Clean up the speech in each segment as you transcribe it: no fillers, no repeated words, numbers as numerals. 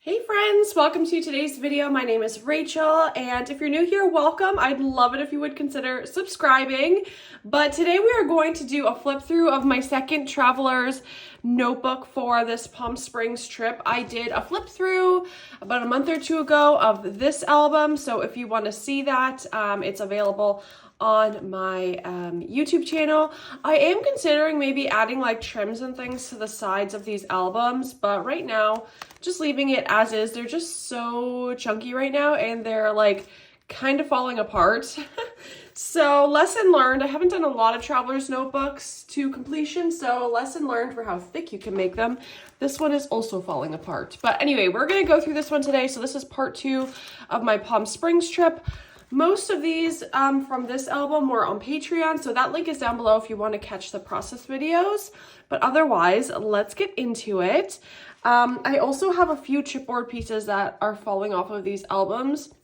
Hey friends, welcome to today's video. My name is Rachel, and if you're new here, welcome. I'd love it if you would consider subscribing. But today we are going to do a flip through of my second traveler's notebook for this Palm Springs trip. I did a flip through about a month or two ago of this album, so if you want to see that, it's available on my YouTube channel. I am considering maybe adding like trims and things to the sides of these albums, but right now just leaving it as is. They're just so chunky right now and they're like kind of falling apart. So lesson learned. I haven't done a lot of traveler's notebooks to completion, so lesson learned for how thick you can make them. This one is also falling apart. But anyway, we're gonna go through this one today. So this is part 2 of my Palm Springs trip. Most of these from this album were on Patreon, so that link is down below if you want to catch the process videos. But otherwise, let's get into it. I also have a few chipboard pieces that are falling off of these albums.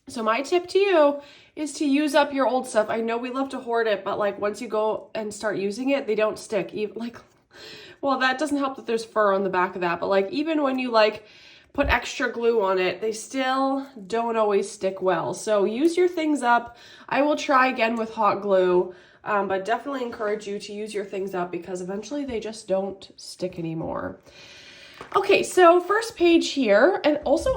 So my tip to you is to use up your old stuff. I know we love to hoard it, but like once you go and start using it, they don't stick. Even like, well, that doesn't help that there's fur on the back of that, but like even when you like put extra glue on it, they still don't always stick well. So use your things up. I will try again with hot glue, but definitely encourage you to use your things up because eventually they just don't stick anymore. Okay, so first page here, and also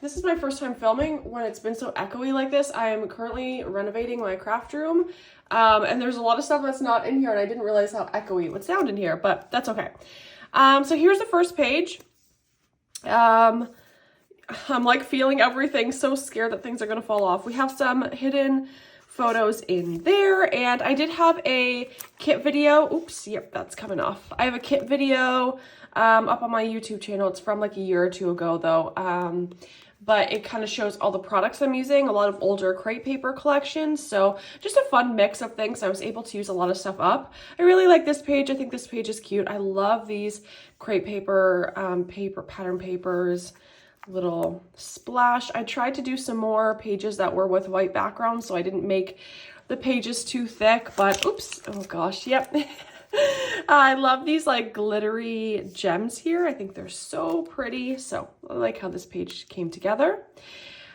this is my first time filming when it's been so echoey like this. I am currently renovating my craft room, and there's a lot of stuff that's not in here, and I didn't realize how echoey it would sound in here, but that's okay. So here's the first page. I'm like feeling everything, so scared that things are gonna fall off. We have some hidden photos in there, and I did have a kit video. Oops, yep, that's coming off. I have a kit video up on my YouTube channel. It's from like a year or two ago though, but it kind of shows all the products I'm using, a lot of older crepe paper collections, so just a fun mix of things. I was able to use a lot of stuff up. I really like this page. I think this page is cute. I love these crepe paper, pattern papers, little splash. I tried to do some more pages that were with white backgrounds, so I didn't make the pages too thick, but oops, oh gosh, yep. I love these like glittery gems here. I think they're so pretty. So I like how this page came together.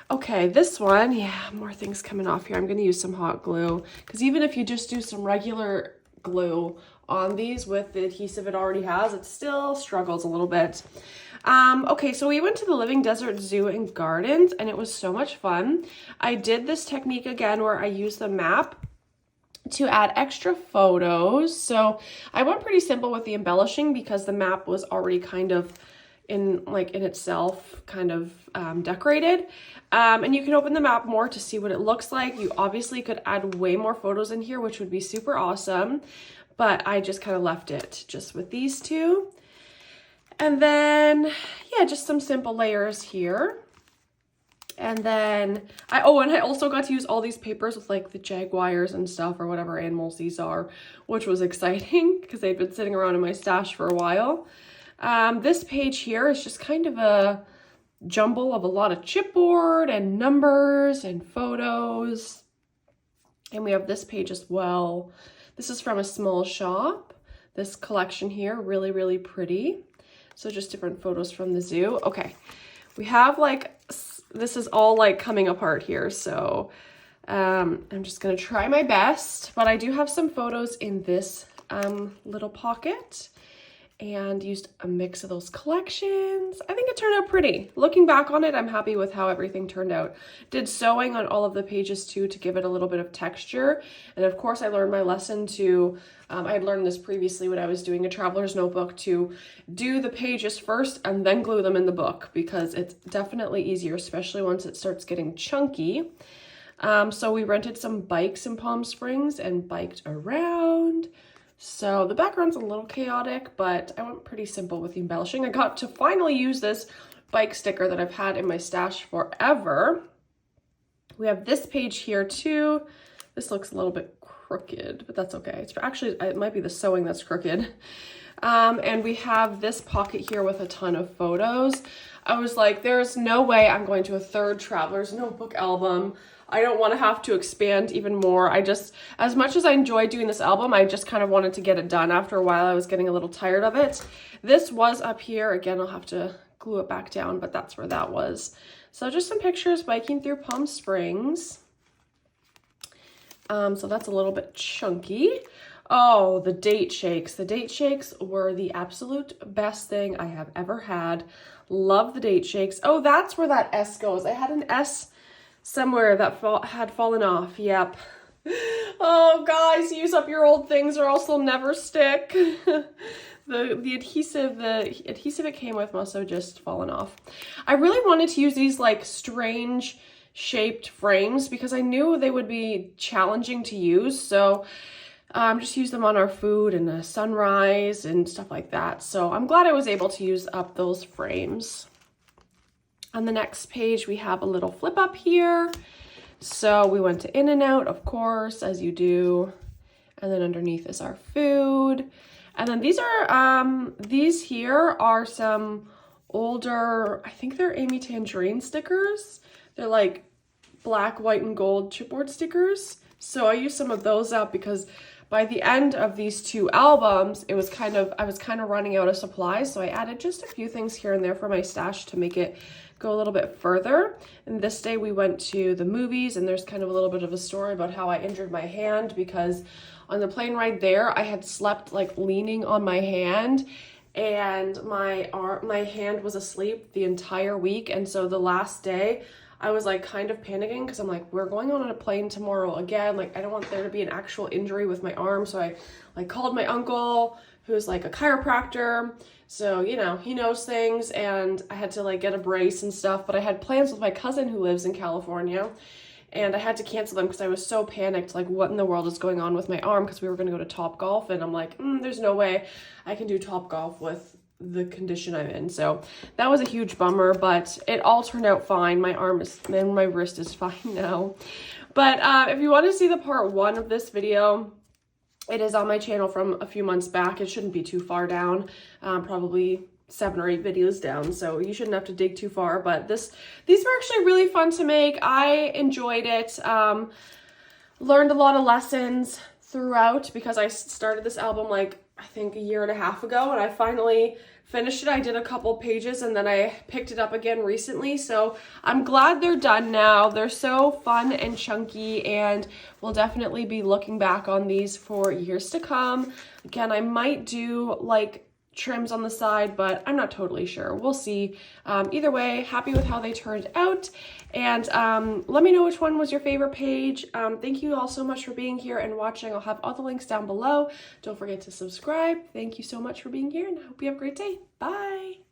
Okay, this one, yeah, more things coming off here. I'm going to use some hot glue because even if you just do some regular glue on these with the adhesive it already has, it still struggles a little bit. Okay, so we went to the Living Desert Zoo and Gardens and it was so much fun. I did this technique again where I used the map to add extra photos. So I went pretty simple with the embellishing because the map was already kind of in itself kind of decorated. And you can open the map more to see what it looks like. You obviously could add way more photos in here, which would be super awesome, but I just kind of left it just with these two. And then, yeah, just some simple layers here. And then I also got to use all these papers with like the jaguars and stuff or whatever animals these are, which was exciting because they'd been sitting around in my stash for a while. This page here is just kind of a jumble of a lot of chipboard and numbers and photos. And we have this page as well. This is from a small shop. This collection here, really, really pretty. So just different photos from the zoo. Okay, we have like, this is all like coming apart here, so I'm just gonna try my best, but I do have some photos in this little pocket and used a mix of those collections. I think it turned out pretty. Looking back on it, I'm happy with how everything turned out. Did sewing on all of the pages too to give it a little bit of texture, and of course I learned my lesson to I had learned this previously when I was doing a traveler's notebook to do the pages first and then glue them in the book because it's definitely easier, especially once it starts getting chunky. So we rented some bikes in Palm Springs and biked around. So the background's a little chaotic, but I went pretty simple with the embellishing. I got to finally use this bike sticker that I've had in my stash forever. We have this page here too. This looks a little bit crooked, but that's okay. It's actually, it might be the sewing that's crooked. And we have this pocket here with a ton of photos. I was like, there's no way I'm going to a third traveler's notebook album. I don't want to have to expand even more. I just, as much as I enjoyed doing this album, I just kind of wanted to get it done. After a while, I was getting a little tired of it. This was up here. Again, I'll have to glue it back down, but that's where that was. So just some pictures biking through Palm Springs. So that's a little bit chunky. Oh, the date shakes. The date shakes were the absolute best thing I have ever had. Love the date shakes. Oh, that's where that S goes. I had an S somewhere that had fallen off. Yep. Oh, guys, use up your old things or else they'll never stick. The adhesive it came with must have just fallen off. I really wanted to use these like strange shaped frames because I knew they would be challenging to use. So just use them on our food and the sunrise and stuff like that. So I'm glad I was able to use up those frames. On the next page, we have a little flip up here. So we went to In-N-Out, of course, as you do. And then underneath is our food. And then these here are some older, I think they're Amy Tangerine stickers. They're like black, white, and gold chipboard stickers. So I used some of those up because by the end of these two albums, I was kind of running out of supplies. So I added just a few things here and there for my stash to make it go a little bit further. And this day we went to the movies, and there's kind of a little bit of a story about how I injured my hand because on the plane ride there, I had slept like leaning on my hand, and my hand was asleep the entire week. And so the last day I was like kind of panicking because I'm like, we're going on a plane tomorrow again. Like, I don't want there to be an actual injury with my arm. So I like called my uncle, who's like a chiropractor. So, you know, he knows things, and I had to like get a brace and stuff, but I had plans with my cousin who lives in California, and I had to cancel them because I was so panicked, like what in the world is going on with my arm, because we were going to go to Topgolf, and I'm like, there's no way I can do Topgolf with the condition I'm in. So that was a huge bummer, but it all turned out fine. My arm is, and my wrist is fine now. But if you want to see the part 1 of this video, it is on my channel from a few months back. It shouldn't be too far down, probably 7 or 8 videos down, so you shouldn't have to dig too far. But these were actually really fun to make. I enjoyed it. Learned a lot of lessons throughout because I started this album like I think a year and a half ago, and I finally finished it. I did a couple pages and then I picked it up again recently, so I'm glad they're done now. They're so fun and chunky, and we'll definitely be looking back on these for years to come. Again, I might do like trims on the side, but I'm not totally sure. We'll see. Either way, happy with how they turned out, and let me know which one was your favorite page. Thank you all so much for being here and watching. I'll have all the links down below. Don't forget to subscribe. Thank you so much for being here, and I hope you have a great day. Bye.